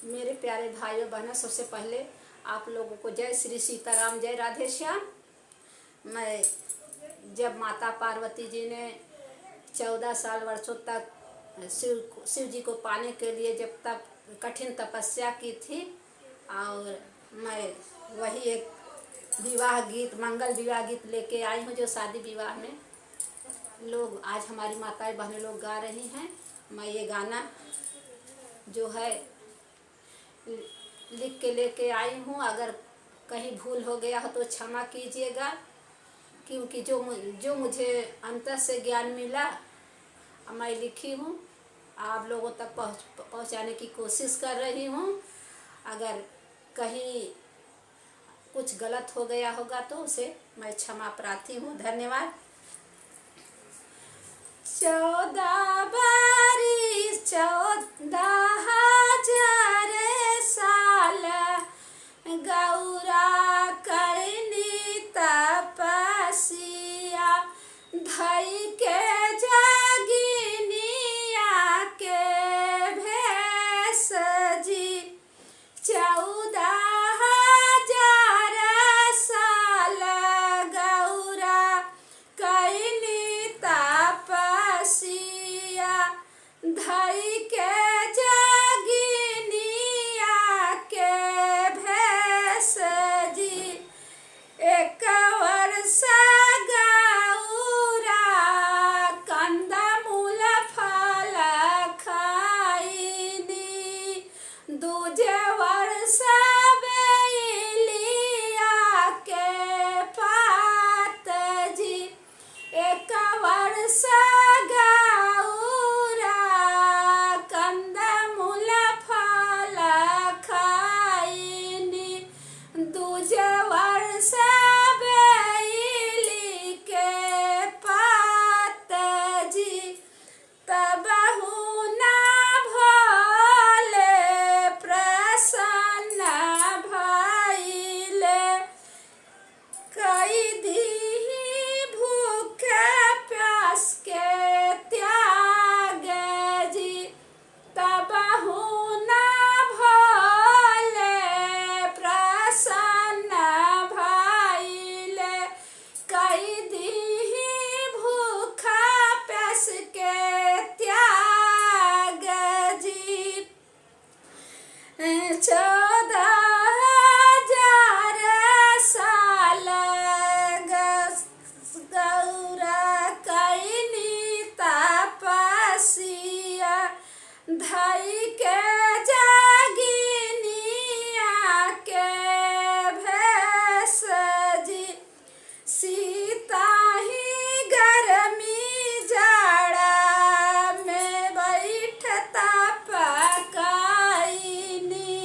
मेरे प्यारे भाइयों बहनों, सबसे पहले आप लोगों को जय श्री सीताराम, जय राधे श्याम। मैं जब माता पार्वती जी ने 14 साल वर्षों तक शिव जी को पाने के लिए जब तक कठिन तपस्या की थी, और मैं वही एक विवाह गीत, मंगल विवाह गीत लेके आई हूँ, जो शादी विवाह में लोग आज हमारी माताएं बहनें लोग गा रही हैं। मैं ये गाना जो है लिख के लेके आई हूँ। अगर कहीं भूल हो गया हो तो क्षमा कीजिएगा, क्योंकि जो मुझे अंतर से ज्ञान मिला मैं लिखी हूँ, आप लोगों तक पहुँचाने की कोशिश कर रही हूँ। अगर कहीं कुछ गलत हो गया होगा तो उसे मैं क्षमा प्रार्थी हूँ। धन्यवाद। 14 बारिश 14,000 साल गौरा करनी तपस्या, धई के जागिनिया के भेष जी। 14,000 साल गौरा करनी तपस्या, धई के जागिनिया के भेष जी। 1 वर्ष गौरा कंदमूल फल खाइनी, 2 वर्ष बेलिया के पात जी। 1 वर्ष गौरा कंदमूल फल खाइनी, 2 वर्ष बेली के पात जी। तबहु ना भोले प्रसन्न भइले, कई दीहि भूखे प्यास के त्याग जी। तबहु ना भोले प्रसन्न भइले, कई दीहि भूखा प्यास के त्याग जी। 14,000 साल गौरा करनी तपस्या, धई के जागिनिया के भेष जी। सीता ही गर्मी जाड़ा में बैठ तप काइनी,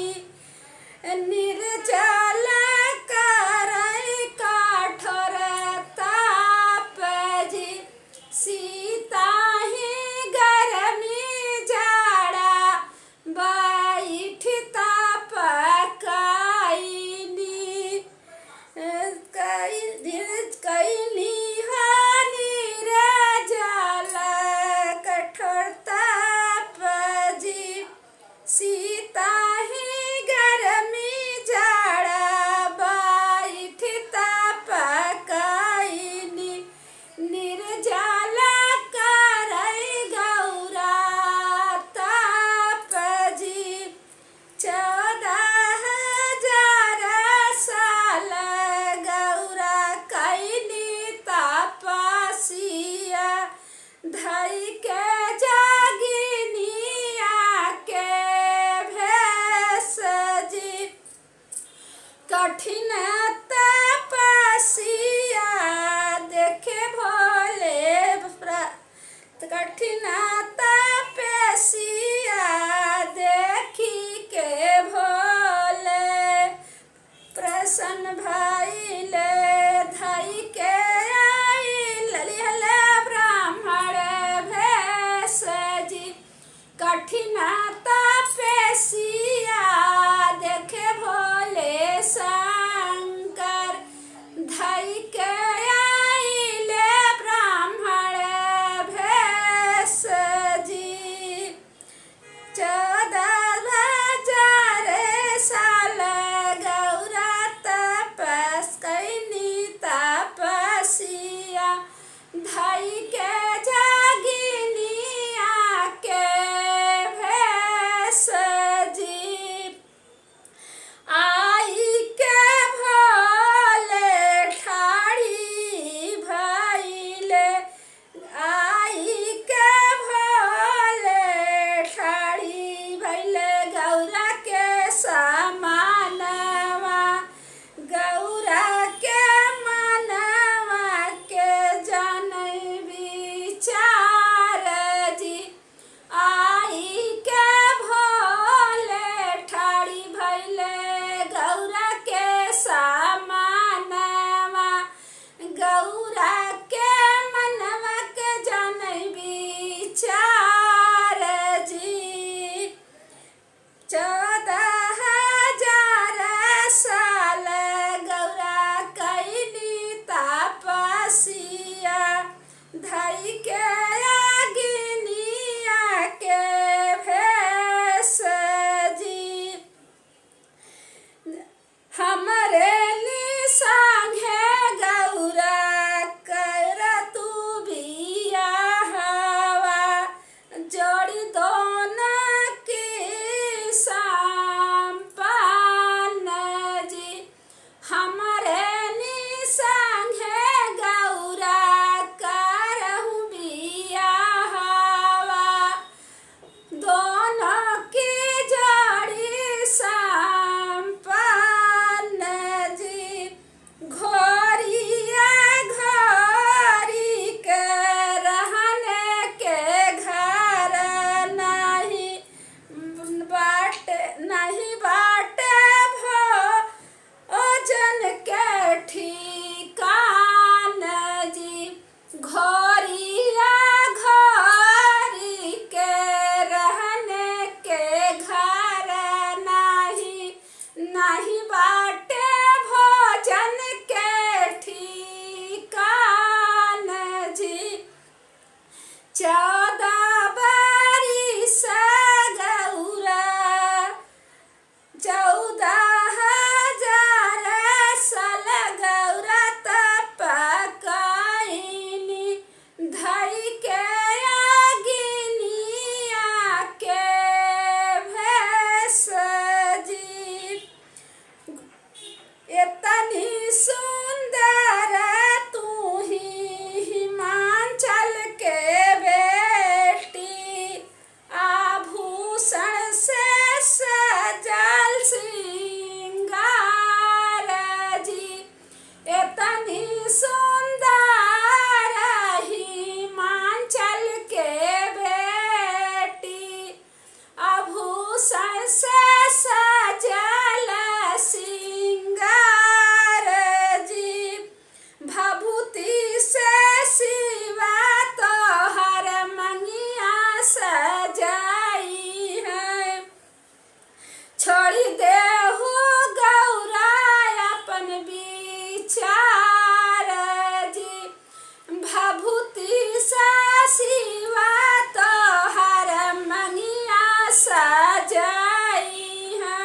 जाई है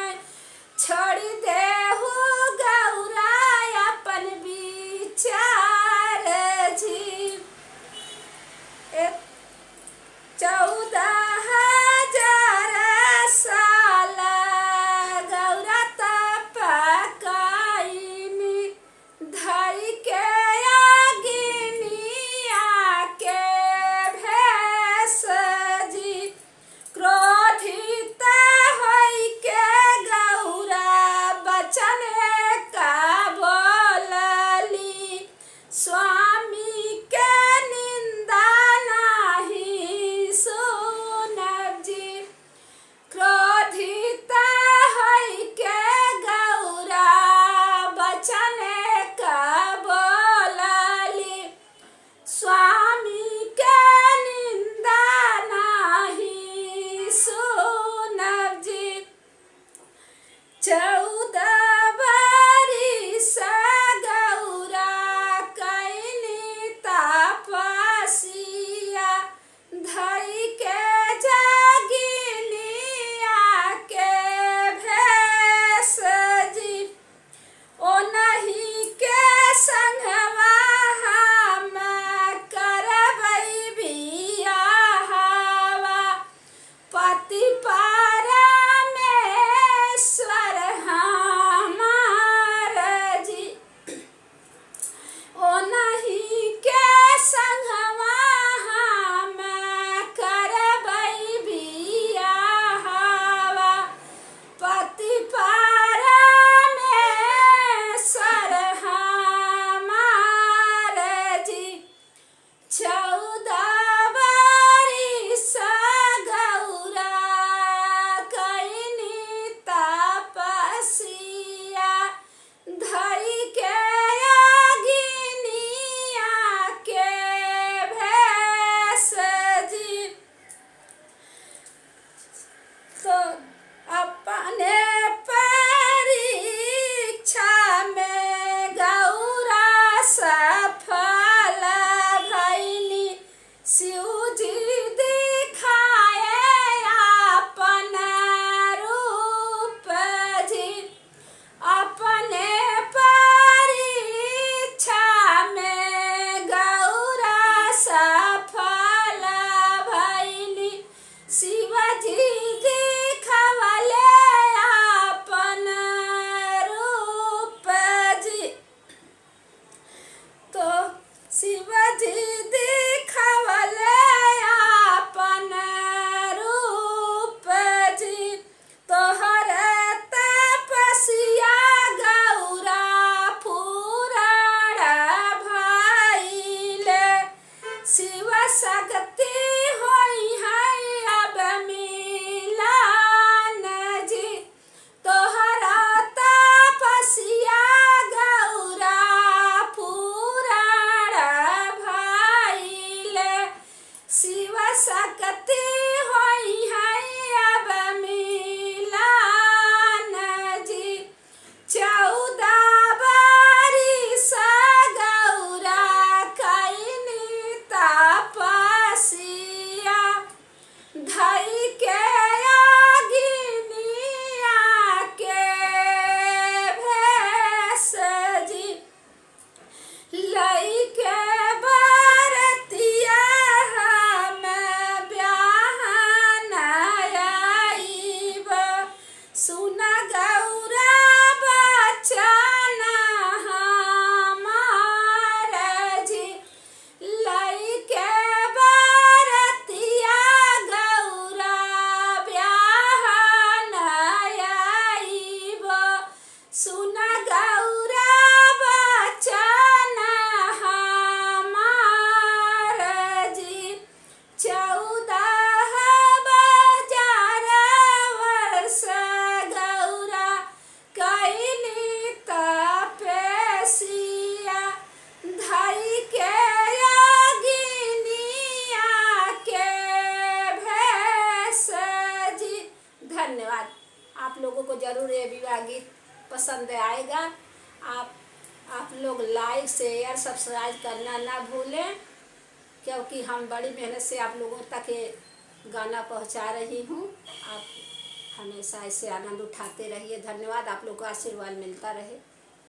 छोड़ी देहु गौरा अपन विचार जी 14,000 साल गौरा तपकाइनी धई के अग्निया के भेष जी क्रोधित होई के गौरा बचन का बोलली स्वामी के निंदा नहीं सुनब जी क्रोधित होई के गौरा बचन का बोलली स्वामी के निंदा नहीं सुनब जी 14 बरिस गौरा कैली तपस्या धई के जगिनिया के भेष जी ओ नहीं के संगवा हम करबै बियाहवा पति परमेश्वर हमार जी ओ नहीं के संगवा हम करबै बियाहवा पति परमेश्वर हमार जी 14 बरिस गौरा कैनी तपस्या धई के अग्निया के भेष जी तो अपने परीक्षा में गौरा सफल भइली शिव जी दिखाए अपन रूप जी अपने परीक्षा में गौरा सफल भइली शिव जी दिखवले अपन रूप जी तो शिव जी दिखवले अपन रूप जी तोहर तपस्या गौरा पूरण भइले शिव शक्ति होई है अब मिलन जी तोहरा तपस्या गौरा पूरण भइले शिव शक्ति होई है अब मिलन जी 14 बरिस गौरा कैनी तपस्या धई के अग्निया के भेष जी लई के बरतिया हम ब्याहन आइब सुन गौरा बचन हमार जी लई के बरतिया गौरा ब्याहन आइब सुन गौरा बचन हमार जी 14,000 वर्ष गौरा कैली तपस्या धई के अग्निया के भेष जी धन्यवाद। आप लोगों को जरूर ये विवाह गीत पसंद आएगा। आप लोग लाइक शेयर सब्सक्राइब करना ना भूलें, क्योंकि हम बड़ी मेहनत से आप लोगों तक ये गाना पहुंचा रही हूँ। आप हमेशा ऐसे आनंद उठाते रहिए। धन्यवाद, आप लोग को आशीर्वाद मिलता रहे।